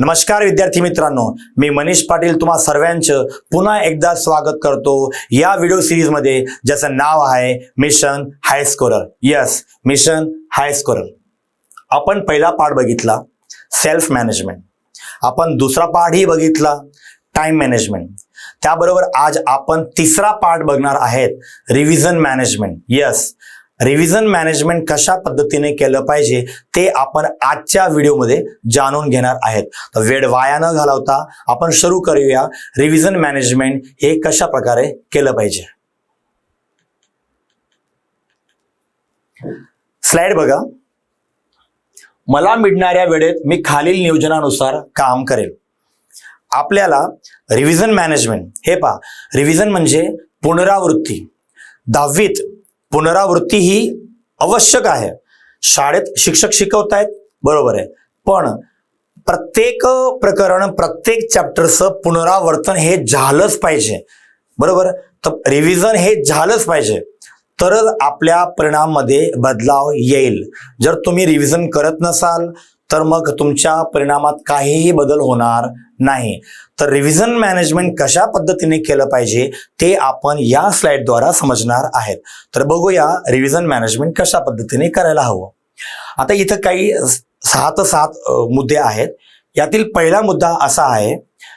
नमस्कार विद्यार्थी मित्रांनो, मी मनीष पाटील तुम्हा सर्वांचं पुन्हा एकदा स्वागत करतो या व्हिडिओ सिरीज मध्ये, ज्याचं नाव आहे मिशन हाय स्कोरर. यस, मिशन हाय स्कोरर. आपण पहिला पार्ट बघितला सेल्फ मॅनेजमेंट, आपण दुसरा पार्टही बघितला टाइम मॅनेजमेंट. त्याबरोबर आज आपण तिसरा पार्ट बघणार आहेत revision management. Yes, revision management कशा पद्धतीने केलं पाहिजे ते आपण आजच्या व्हिडिओमध्ये जाणून घेणार आहेत. तर वेळ वाया न घालवता आपण सुरू करूया रिव्हिजन मॅनेजमेंट हे कशा प्रकारे केलं पाहिजे. स्लाइड बघा. मला मिळणाऱ्या वेळेत मी खालील नियोजनानुसार काम करेल. आपल्याला रिव्हिजन मॅनेजमेंट हे पहा, रिव्हिजन म्हणजे पुनरावृत्ती. 10वीत पुनरावृत्ती ही आवश्यक आहे. शाळेत शिक्षक शिकवतायत, बरोबर आहे, पण प्रत्येक प्रकरण प्रत्येक चॅप्टरचं पुनरावर्तन हे झालंच पाहिजे, बरोबर. तर रिव्हिजन हे झालंच पाहिजे, तरच आपल्या परिणामामध्ये बदलाव येईल. जर तुम्ही रिव्हिजन करत नसाल तर मग तुमच्या परिणामात काहीही बदल होणार नाही. तर रिव्हिजन मॅनेजमेंट कशा पद्धतीने केलं पाहिजे ते आपण या स्लाइडद्वारा समजणार आहेत. तर बघूया रिव्हिजन मॅनेजमेंट कशा पद्धतीने करायला हवं. आता इथं काही 6 ते 7 मुद्दे आहेत. यातील पहिला मुद्दा असा आहे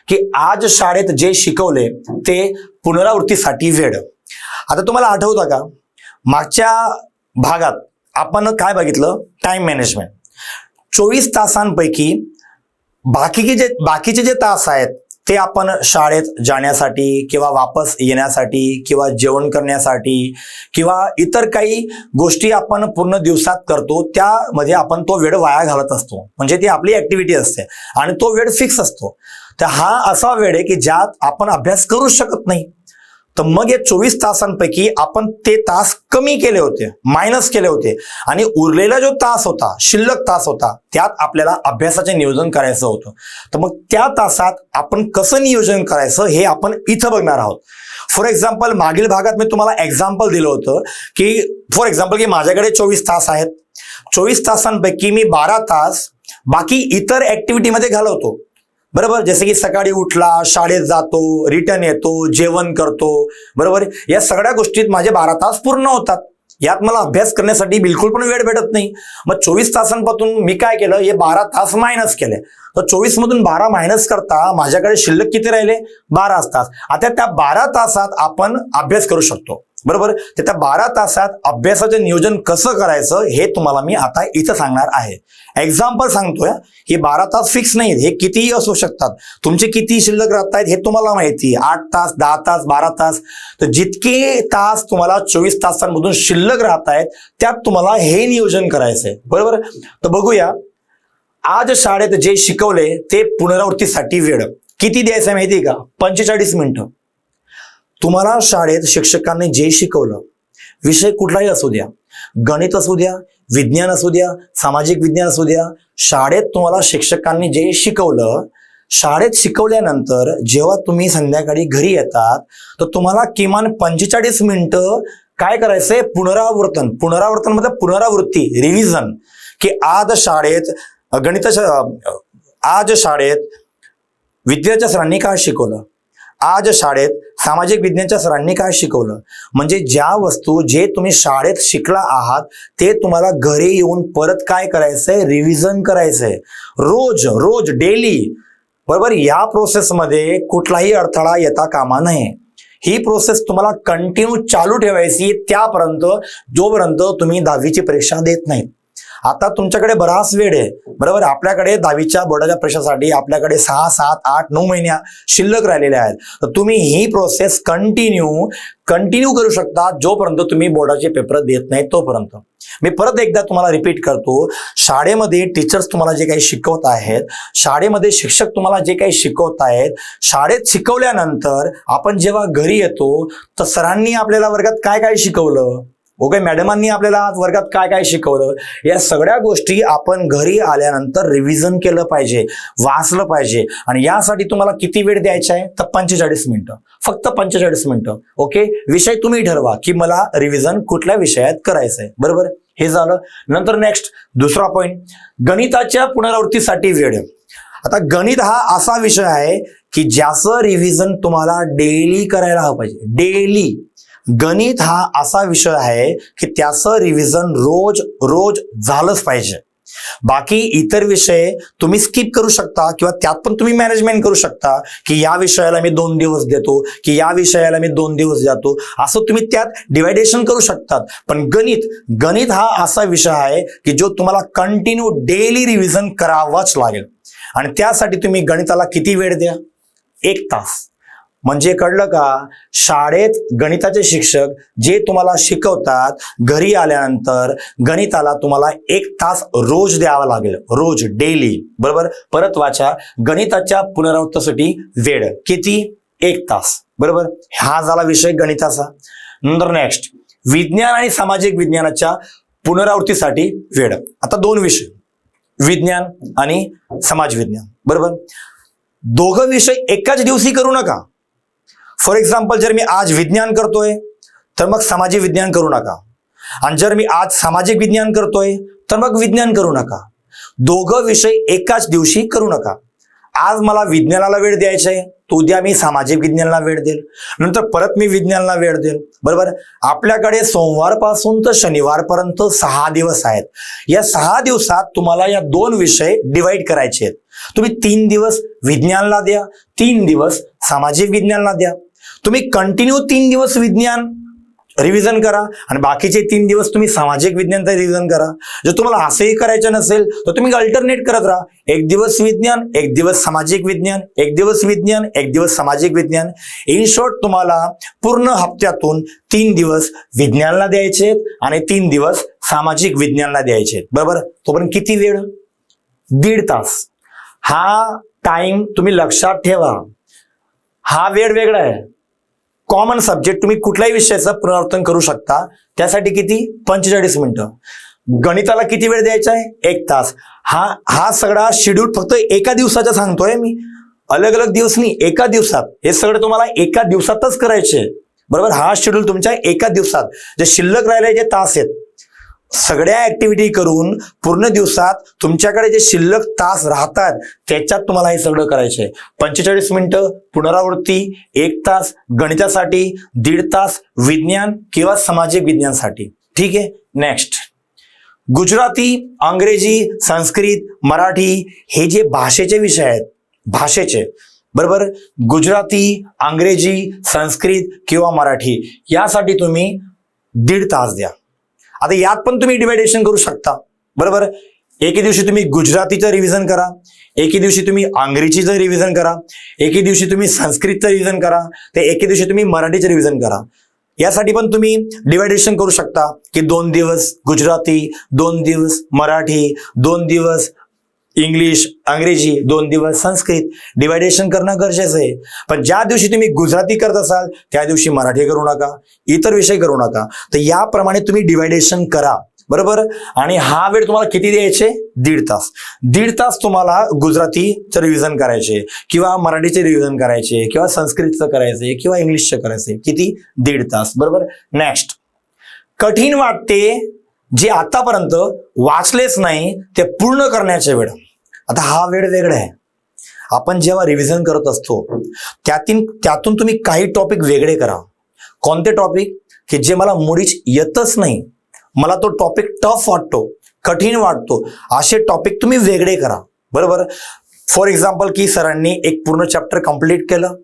की आज शाळेत जे शिकवले ते पुनरावृत्तीसाठी वेळ. आता तुम्हाला आठवतं का, मागच्या भागात आपण काय बघितलं, टाइम मॅनेजमेंट. 24 तासांपैकी बाकीचे जे तास आहेत ते आपण शाळेत जाण्यासाठी किंवा वापस येण्यासाठी किंवा जेवण करण्यासाठी किंवा इतर काही गोष्टी आपण पूर्ण दिवसात करतो, त्यामध्ये आपण तो वेळ वाया घालत असतो. म्हणजे ती आपली ऍक्टिव्हिटी असते आणि तो वेळ फिक्स असतो. तर हा असा वेळ आहे की ज्यात आपण अभ्यास करू शकत नाही. तर मग या 24 तासांपैकी आपण ते तास कमी केले होते, मायनस केले होते, आणि उरलेला जो तास होता, शिल्लक तास होता, त्यात आपल्याला अभ्यासाचे नियोजन करायचं होतं. तर मग त्या तासात आपण कसं नियोजन करायचं हे आपण इथं बघणार आहोत. फॉर एक्झाम्पल, मागील भागात मी तुम्हाला एक्झाम्पल दिलं होतं की फॉर एक्झाम्पल की माझ्याकडे 24 तास आहेत. 24 तासांपैकी मी 12 तास बाकी इतर ऍक्टिव्हिटीमध्ये घालवतो, बरोबर. जसे की सकाळी उठला, शाळेत जातो, रिटर्न येतो, जेवण करतो, बरोबर. या सगळ्या गोष्टीत माझे 12 तास पूर्ण होतात. यात मला अभ्यास करण्यासाठी बिलकुल पण वेळ भेटत नाही. मग 24 तासांपासून मी काय केलं, हे 12 तास मायनस केले. तर 24 मधून 12 मायनस करता माझ्याकडे शिल्लक किती राहिले, 12 तास. आता त्या 12 तासात आपण अभ्यास करू शकतो, बरोबर. तर त्या 12 तासात अभ्यासाचं नियोजन कसं करायचं हे तुम्हाला मी आता इथं सांगणार आहे. एक्झाम्पल सांगतोय, हे 12 तास फिक्स नाहीत, हे कितीही असू शकतात. तुमचे किती शिल्लक राहत आहेत हे तुम्हाला माहिती, 8 तास, 10 तास, 12 तास. तर जितके तास तुम्हाला 24 तासांमधून शिल्लक राहत आहेत त्यात तुम्हाला हे नियोजन करायचंय, बरोबर. तर बघूया, आज शाळेत जे शिकवले ते पुनरावृत्तीसाठी वेळ किती द्यायचं माहिती का, 45 मिनिटं. तुम्हाला शाळेत शिक्षकांनी जे शिकवलं, विषय कुठलाही असू द्या, गणित असू द्या, विज्ञान असू द्या, सामाजिक विज्ञान असू द्या, शाळेत तुम्हाला शिक्षकांनी जे शिकवलं, शाळेत शिकवल्यानंतर जेव्हा तुम्ही संध्याकाळी घरी येतात तर तुम्हाला किमान 45 मिनिटं काय करायचंय, पुनरावर्तन. पुनरावर्तन म्हणजे पुनरावृत्ती, रिव्हिजन. की आज शाळेत आज शाळेत विद्याच्या सरांनी काय शिकवलं, आज शाळेत सामाजिक विज्ञानच्या सरांनी काय शिकवलं. म्हणजे ज्या वस्तू जे तुम्ही शाळेत शिकला आहात ते तुम्हाला घरी येऊन परत काय करायचंय, रिव्हिजन करायचंय, रोज डेली, बरोबर. या प्रोसेसमध्ये कुठलाही अडथळा येता कामा नये. ही प्रोसेस तुम्हाला कंटिन्यू चालू ठेवायची त्यापर्यंत, जोपर्यंत तुम्ही 10वीची परीक्षा देत नाही. आता तुमच्याकडे बराच वेळ आहे, बरोबर. आपल्याकडे 10वीच्या बोर्डाच्या परीक्षेसाठी आपल्याकडे 6, 7, 8, 9 महिन्या शिल्लक राहिलेल्या आहेत. तर तुम्ही ही प्रोसेस कंटिन्यू करू शकता जोपर्यंत तुम्ही बोर्डाचे पेपर देत नाही तोपर्यंत. मी परत एकदा तुम्हाला रिपीट करतो, शाळेमध्ये टीचर्स तुम्हाला जे काही शिकवत आहेत, शाळेमध्ये शिक्षक तुम्हाला जे काही शिकवत आहेत, शाळेत शिकवल्यानंतर आपण जेव्हा घरी येतो तर सरांनी आपल्याला वर्गात काय काय शिकवलं, ओके, मॅडमांनी आपल्याला आज वर्गात काय काय शिकवलं, या सगळ्या गोष्टी आपण घरी आल्यानंतर रिव्हिजन केलं पाहिजे, वाचलं पाहिजे. आणि यासाठी तुम्हाला किती वेळ द्यायचा आहे, तर 45 मिनिटं, फक्त 45 मिनिटं. ओके, विषय तुम्ही ठरवा की मला रिव्हिजन कुठल्या विषयात करायचंय, बरोबर. हे झालं. नंतर नेक्स्ट दुसरा पॉइंट, गणिताच्या पुनरावृत्तीसाठी वेळ. आता गणित हा असा विषय आहे की ज्याचं रिव्हिजन तुम्हाला डेली करायला हवं पाहिजे. डेली गणित हा असा विषय आहे की त्याचं रिव्हिजन रोज रोज झालंच पाहिजे. बाकी इतर विषय तुम्ही स्किप करू शकता किंवा त्यात पण तुम्ही मॅनेजमेंट करू शकता की या विषयाला मी 2 दिवस देतो की या विषयाला मी 2 दिवस देतो, असं तुम्ही त्यात डिवायडेशन करू शकतात. पण गणित हा असा विषय आहे की जो तुम्हाला कंटिन्यू डेली रिव्हिजन करावाच लागेल. आणि त्यासाठी तुम्ही गणिताला किती वेळ द्या? 1 तास. म्हणजे कळलं का? शाळेत गणिताचे शिक्षक जे तुम्हाला शिकवतात, घरी आल्यानंतर गणिताला तुम्हाला 1 तास रोज द्यावा लागेल. रोज, डेली. बरोबर? परत वाचा, गणिताच्या पुनरावृत्तीसाठी वेळ किती? 1 तास. बरोबर? हा झाला विषय गणिताचा. नंतर नेक्स्ट, विज्ञान आणि सामाजिक विज्ञानाच्या पुनरावृत्तीसाठी वेळ. आता 2 विषय, विज्ञान आणि समाज विज्ञान. बरोबर? दोघं विषय एकाच दिवशी करू नका. फॉर एक्झाम्पल, जर मी आज विज्ञान करतोय तर मग सामाजिक विज्ञान करू नका, आणि जर मी आज सामाजिक विज्ञान करतोय तर मग विज्ञान करू नका. दोघं विषय एकाच दिवशी करू नका. आज मला विज्ञानाला वेळ द्यायचा आहे, तर उद्या मी सामाजिक विज्ञानाला वेळ देईल, नंतर परत मी विज्ञानाला वेळ देईल. बरोबर? आपल्याकडे सोमवारपासून तर शनिवारपर्यंत 6 दिवस आहेत. या 6 दिवसात तुम्हाला या 2 विषय डिवाइड करायचे आहेत. तुम्ही 3 दिवस विज्ञानाला द्या, 3 दिवस सामाजिक विज्ञानाला द्या. तुम्ही कंटिन्यू 3 दिवस विज्ञान रिव्हिजन करा आणि बाकीचे 3 दिवस तुम्ही सामाजिक विज्ञानचं रिव्हिजन करा. जर तुम्हाला असंही करायचं नसेल तर तुम्ही अल्टरनेट करत राहा. 1 दिवस विज्ञान, 1 दिवस सामाजिक विज्ञान, 1 दिवस विज्ञान, 1 दिवस सामाजिक विज्ञान. इन शॉर्ट, तुम्हाला पूर्ण हप्त्यातून 3 दिवस विज्ञानाला द्यायचे आणि 3 दिवस सामाजिक विज्ञानाला द्यायचे. बरोबर? तोपर्यंत किती वेळ? 1.5 तास. हा टाइम तुम्ही लक्षात ठेवा. हा वेळ वेगळा आहे. कॉमन सब्जेक्ट तुम्ही कुठल्याही विषयाचं पुनरावृत्तन करू शकता. त्यासाठी किती? 45 मिनिटं. गणिताला किती वेळ द्यायचा आहे? 1 तास. हा सगळा शेड्यूल फक्त एका दिवसाचा सांगतोय मी, अलग अलग दिवस नाही, एका दिवसात. हे सगळं तुम्हाला एका दिवसातच करायचे. बरोबर? हा शेड्यूल तुमच्या एका दिवसात. जे शिल्लक राहिले जे तास आहेत, सगळ्या ऍक्टिव्हिटी करून पूर्ण दिवसात तुमच्याकडे जे शिल्लक तास राहतात त्याच्यात तुम्हाला हे सगळं करायचंय. 45 मिनिटं पुनरावृत्ती, 1 तास गणितासाठी, 1.5 तास विज्ञान किंवा सामाजिक विज्ञानासाठी. ठीक आहे? नेक्स्ट, गुजराती, अंग्रेजी, संस्कृत, मराठी हे जे भाषेचे विषय आहेत, भाषेचे. बरोबर? गुजराती, अंग्रेजी, संस्कृत किंवा मराठी यासाठी तुम्ही 1.5 तास द्या. आता यात पण तुम्ही डिवायडेशन करू शकता. बरोबर? एके दिवशी तुम्ही गुजरातीचं रिव्हिजन करा, एके दिवशी तुम्ही अंग्रेजीचं रिव्हिजन करा, एके दिवशी तुम्ही संस्कृतचं रिव्हिजन करा, तर एके दिवशी तुम्ही मराठीचं रिव्हिजन करा. यासाठी पण तुम्ही डिवायडेशन करू शकता की 2 दिवस गुजराती, 2 दिवस मराठी, 2 दिवस इंग्लिश, अंग्रेजी, 2 दिवस संस्कृत. डिवायडेशन करणं गरजेचं आहे. पण ज्या दिवशी तुम्ही गुजराती करत असाल त्या दिवशी मराठी करू नका, इतर विषय करू नका. तर याप्रमाणे तुम्ही डिवायडेशन करा. बरोबर? आणि हा वेळ तुम्हाला किती द्यायचे? 1.5 तास. 1.5 तास तुम्हाला गुजरातीचं रिव्हिजन करायचे किंवा मराठीचे रिव्हिजन करायचे किंवा संस्कृतचं करायचे किंवा इंग्लिशचं करायचे. किती? 1.5 तास. बरोबर? नेक्स्ट, कठीण वाटते जे आतापर्यंत वाचलेच नाही ते पूर्ण करण्याचा वेळ. आता हा वेळ वेगळा आहे. आपण जेव्हा रिव्हिजन करत असतो त्यातून तुम्ही काही टॉपिक वेगळे करा. कोणते टॉपिक? की जे मला मुळीच येतच नाही, मला तो टॉपिक टफ वाटतो, कठीण वाटतो, असे टॉपिक तुम्ही वेगळे करा. बरोबर? फॉर एक्झाम्पल, की सरांनी एक पूर्ण चॅप्टर कंप्लीट केलं,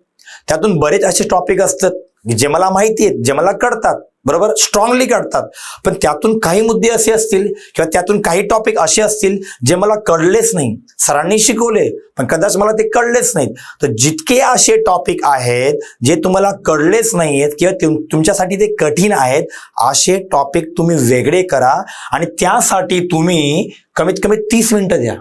त्यातून बरेच असे टॉपिक असतात जे मला माहिती आहेत, जे मला कळतात. बरोबर? स्ट्रॉंगली कळतात. पण त्यातून काही मुद्दे असे असतील किंवा त्यातून काही टॉपिक असे असतील जे मला कळलेच नाही, सरांनी शिकवले पण कदाच मला ते कळलेच नाहीत. तर जितके असे टॉपिक आहेत जे तुम्हाला कळलेच नाहीयेत किंवा तुमच्यासाठी ते कठीण आहेत, असे टॉपिक तुम्ही वेगळे करा आणि त्यासाठी तुम्ही कमीत कमी 30 मिनिटं द्या.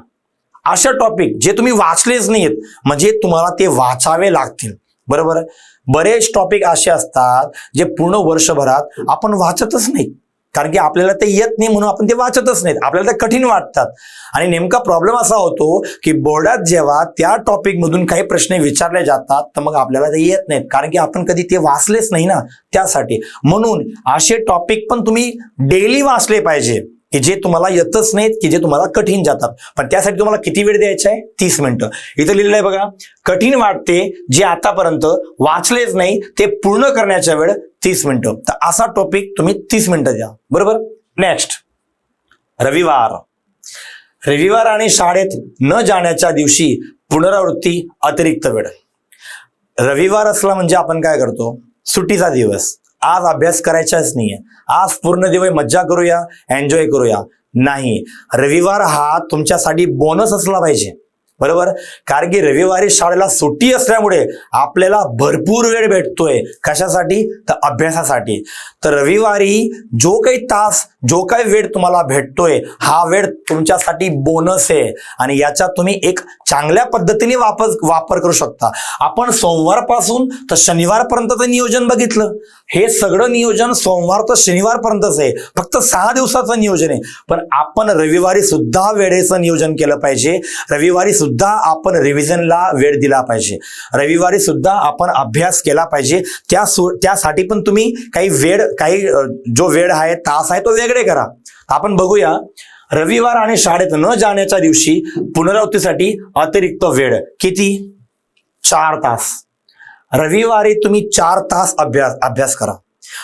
अशा टॉपिक जे तुम्ही वाचलेच नाहीयेत म्हणजे तुम्हाला ते वाचावे लागतील. बरोबर? बरेच टॉपिक असे असतात जे पूर्ण वर्षभरात आपण वाचतच नाहीत, कारण की आपल्याला ते येत नाही म्हणून आपण ते वाचतच नाहीत, आपल्याला ते कठीण वाटतात. आणि नेमका प्रॉब्लेम असा होतो की बोर्डात जेव्हा त्या टॉपिक मधून काही प्रश्न विचारले जातात तर मग आपल्याला ते येत नाहीत, कारण की आपण कधी ते वाचलेच नाही ना. त्यासाठी म्हणून असे टॉपिक पण तुम्ही डेली वाचले पाहिजे. की जे तुम्हाला येतच नाहीत, की जे तुम्हाला कठीण जातात. पण त्यासाठी तुम्हाला किती वेळ द्यायचा आहे? 30 मिनिटं. इथं लिहिलेलं आहे बघा, कठीण वाटते जे आतापर्यंत वाचलेच नाही ते पूर्ण करण्याच्या वेळ 30 मिनिटं. तर असा टॉपिक तुम्ही 30 मिनिटं द्या. बरोबर. नेक्स्ट, रविवार आणि शाळेत न जाण्याच्या दिवशी पुनरावृत्ती अतिरिक्त वेळ. रविवार असला म्हणजे आपण काय करतो? सुट्टीचा दिवस. आज अभ्यास करायचाच नाहीये, आज पूर्ण दिवस मज्जा करूया, एन्जॉय करूया. नाही, रविवार हा तुमच्यासाठी बोनस असला पाहिजे. बरोबर. कारण की रविवारी शाळेला सुट्टी असल्यामुळे आपल्याला भरपूर वेळ भेटतोय. कशासाठी? तर अभ्यासासाठी. तर रविवारी जो काही तास, जो काही वेळ तुम्हाला भेटतोय, हा वेळ तुमच्यासाठी बोनस आहे आणि याचा तुम्ही एक चांगल्या पद्धतीने वापर करू शकता. आपण सोमवारपासून तर शनिवारपर्यंतचं नियोजन बघितलं. हे सगळं नियोजन सोमवार तर शनिवारपर्यंतच आहे, फक्त 6 दिवसाचं नियोजन आहे. पण आपण रविवारी सुद्धा वेळेचं नियोजन केलं पाहिजे. रविवारी सुद्धा आपण रिव्हिजनला वेळ दिला पाहिजे. रविवारी सुद्धा आपण अभ्यास केला पाहिजे. त्यासाठी पण तुम्ही काही जो वेळ आहे, तास आहे, तो वेगळे करा. आपण बघूया, रविवार आणि शाळेत न जाण्याच्या दिवशी पुनरावृत्तीसाठी अतिरिक्त वेळ किती? 4 तास. रविवारी तुम्ही 4 तास अभ्यास करा.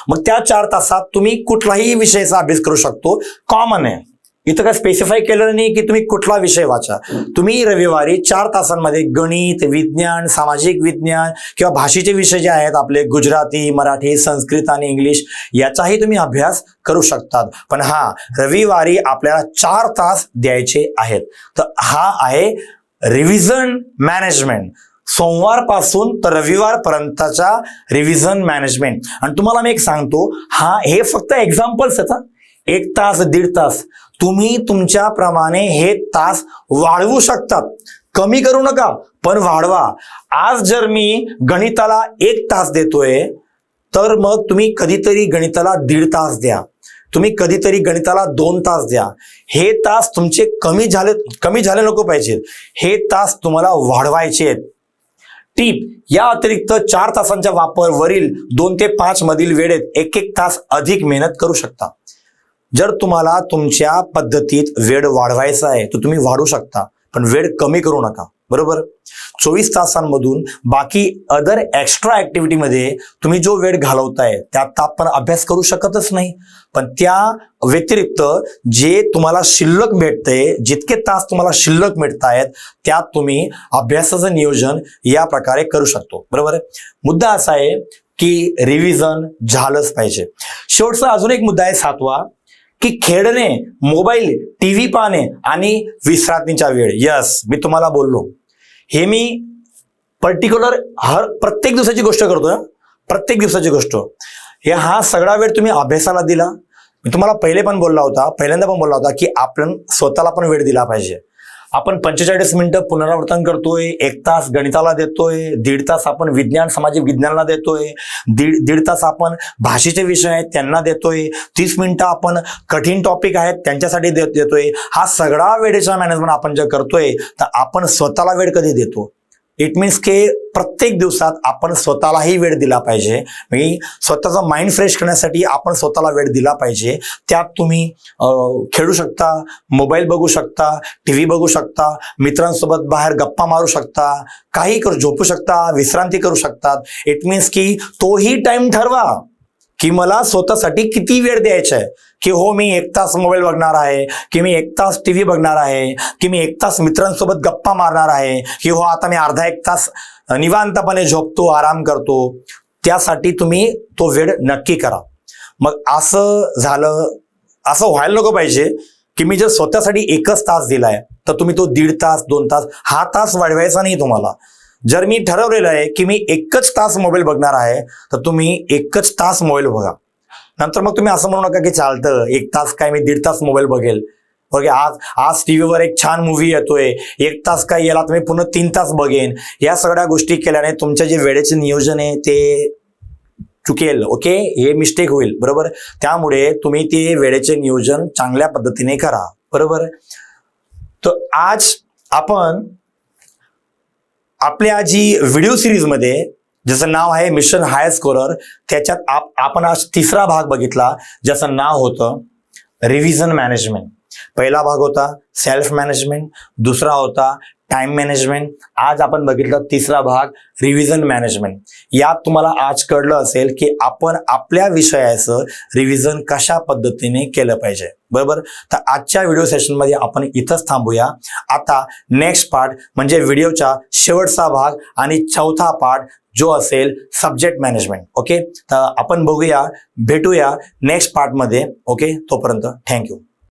मग त्या 4 तासात तुम्ही कुठलाही विषयाचा अभ्यास करू शकतो. कॉमन आहे, इथं काय स्पेसिफाय केलेलं नाही की तुम्ही कुठला विषय वाचा. तुम्ही रविवारी 4 तासांमध्ये गणित, विज्ञान, सामाजिक विज्ञान किंवा भाषेचे विषय जे आहेत आपले, गुजराती, मराठी, संस्कृत आणि इंग्लिश, याचाही तुम्ही अभ्यास करू शकतात. पण हा, रविवारी आपल्याला 4 तास द्यायचे आहेत. तर हा आहे रिव्हिजन मॅनेजमेंट. सोमवारपासून तर रविवारपर्यंतचा रिव्हिजन मॅनेजमेंट. आणि तुम्हाला मी एक सांगतो, हे फक्त एक्झाम्पल्स आहेत. 1 तास, 1.5 तास तुम्ही तुमच्याप्रमाणे हे तास वाढवू शकतात. कमी करू नका, पण वाढवा. आज जर मी गणिताला 1 तास देतोय, तर मग तुम्ही कधीतरी गणिताला 1.5 तास द्या. तुम्ही कधीतरी गणिताला 2 तास द्या. हे तास तुमचे कमी झाले नको पाहिजेत. हे तास तुम्हाला वाढवायचे आहेत. टीप, या अतिरिक्त 4 तासांच्या वापर वरील 2 ते 5 मधील वेळेत 1 तास अधिक मेहनत करू शकता. जर तुम्हाला तुमच्या पद्धतीत वेळ वाढवायचा आहे तर तुम्ही वाढू शकता, पण वेळ कमी करू नका. बरोबर. 24 तासांमधून बाकी अदर एक्स्ट्रा ऍक्टिव्हिटीमध्ये तुम्ही जो वेळ घालवताय त्यात आपण अभ्यास करू शकतच नाही. पण त्या व्यतिरिक्त जे तुम्हाला शिल्लक भेटतंय, जितके तास तुम्हाला शिल्लक मिळतायत, त्यात तुम्ही अभ्यासाचं नियोजन या प्रकारे करू शकतो. बरोबर. मुद्दा असा आहे की रिव्हिजन झालंच पाहिजे. शेवटचा अजून एक मुद्दा आहे, 7वा, की खेळणे, मोबाईल, टीव्ही पाहणे आणि विश्रांतीचा वेळ. यस, मी तुम्हाला बोललो, हे मी पर्टिक्युलर प्रत्येक दिवसाची गोष्ट करतोय. प्रत्येक दिवसाची गोष्ट. हा सगळा वेळ तुम्ही अभ्यासाला दिला. मी तुम्हाला पहिल्यांदा पण बोलला होता की आपण स्वतःला पण वेळ दिला पाहिजे. आपण 45 मिनिटं पुनरावर्तन करतोय, 1 तास गणिताला देतोय, 1.5 तास आपण विज्ञान, सामाजिक विज्ञानाला देतोय, 1.5 तास आपण भाषेचे विषय आहेत त्यांना देतोय, 30 मिनिटं आपण कठीण टॉपिक आहेत त्यांच्यासाठी देतोय. हा सगळा वेळेचा मॅनेजमेंट आपण जे करतोय, तर आपण स्वतःला वेळ कधी देतो? इट मीन्स की प्रत्येक दिवसात आपण स्वतःलाही वेळ दिला पाहिजे. स्वतःचा माइंड फ्रेश करण्यासाठी आपण स्वतःला वेळ दिला पाहिजे. त्यात तुम्ही खेळू शकता, मोबाईल बघू शकता, टीव्ही बघू शकता, मित्रांसोबत बाहेर गप्पा मारू शकता, काही झोपू शकता, विश्रांती करू शकतात. इट मीन्स की तोही टाइम ठरवा की मला स्वतःसाठी किती वेळ द्यायचा आहे. की हो, मी 1 तास मोबाईल बघणार आहे, की मी 1 तास टीव्ही बघणार आहे, की मी 1 तास मित्रांसोबत गप्पा मारणार आहे, की हो आता मी अर्धा 1 तास निवांतपणे झोपतो, आराम करतो. त्यासाठी तुम्ही तो वेळ नक्की करा. मग असं व्हायला नको पाहिजे की मी जर स्वतःसाठी 1च तास दिलाय तर तुम्ही तो 1.5 तास, 2 तास, हा तास वाढवायचा नाही तुम्हाला. जर मी ठरवलेलं आहे की मी 1च तास मोबाईल बघणार आहे तर तुम्ही 1च तास मोबाईल बघा. नंतर मग तुम्ही असं म्हणू नका की चालतं 1 तास काय, मी 1.5 तास मोबाईल बघेल. ओके, आज टीव्हीवर एक छान मूवी येतोय, 1 तास काय, याला तुम्ही पुन्हा 3 तास बघेन. या सगळ्या गोष्टी केल्याने तुमचे जे वेळेचे नियोजन आहे ते चुकेल. ओके, हे मिस्टेक होईल. बरोबर. त्यामुळे तुम्ही ते वेळेचे नियोजन चांगल्या पद्धतीने करा. बरोबर. तर आज आपण आपल्या जी व्हिडिओ सिरीजमध्ये, ज्याचं नाव आहे मिशन हायर स्कोरर, त्याच्यात आपण आज 3रा भाग बघितला, ज्याचं नाव होतं रिव्हिजन मॅनेजमेंट. पहिला भाग होता सेल्फ मॅनेजमेंट, दुसरा होता टाइम मॅनेजमेंट. आज आपण बघितलं तिसरा भाग रिव्हिजन मॅनेजमेंट. यात तुम्हाला आज कळलं असेल की आपण आपल्या विषयाचं रिव्हिजन कशा पद्धतीने केलं पाहिजे, बरोबर. तर आजच्या व्हिडिओ सेशनमध्ये आपण इथंच थांबूया. आता नेक्स्ट पार्ट म्हणजे व्हिडिओचा शेवटचा भाग आणि चौथा पार्ट जो असेल सब्जेक्ट मॅनेजमेंट. ओके, तर आपण बघूया, भेटूया नेक्स्ट पार्टमध्ये. ओके, तोपर्यंत थँक्यू.